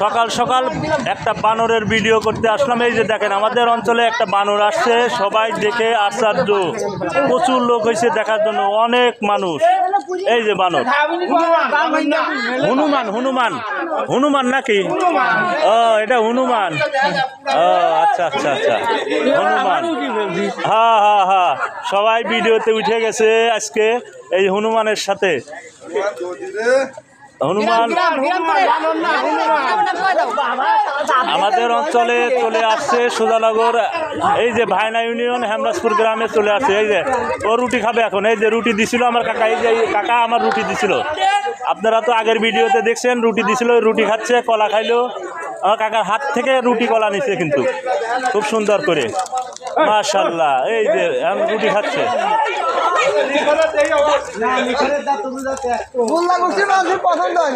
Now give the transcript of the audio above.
সকাল সকাল একটা বানরের ভিডিও করতে আসলাম। এই যে দেখেন আমাদের অঞ্চলে একটা বানর আসছে, সবাই দেখে আশ্চর্য, প্রচুর লোক হয়েছে দেখার জন্য, অনেক মানুষ। এই যে বানর, হনুমান হনুমান হনুমান নাকি? ও এটা হনুমান। ও আচ্ছা আচ্ছা আচ্ছা, হনুমান। হ্যাঁ হ্যাঁ হ্যাঁ, সবাই ভিডিওতে উঠে গেছে আজকে এই হনুমানের সাথে। হনুমান আমাদের অঞ্চলে চলে আসছে সুজানগর, এই যে ভাইনা ইউনিয়ন হেমরাজপুর গ্রামে চলে আসছে। এই যে ও রুটি খাবে এখন, এই যে রুটি দিছিল আমার কাকা, এই যে কাকা আমার রুটি দিছিল, আপনারা তো আগের ভিডিওতে দেখছেন, রুটি দিছিল, রুটি খাচ্ছে, কলা খাইলো। আমার কাকার হাত থেকে রুটি কলা নিচ্ছে কিন্তু খুব সুন্দর করে, মাশাআল্লাহ। এই যে রুটি খাচ্ছে। পছন্দ হয়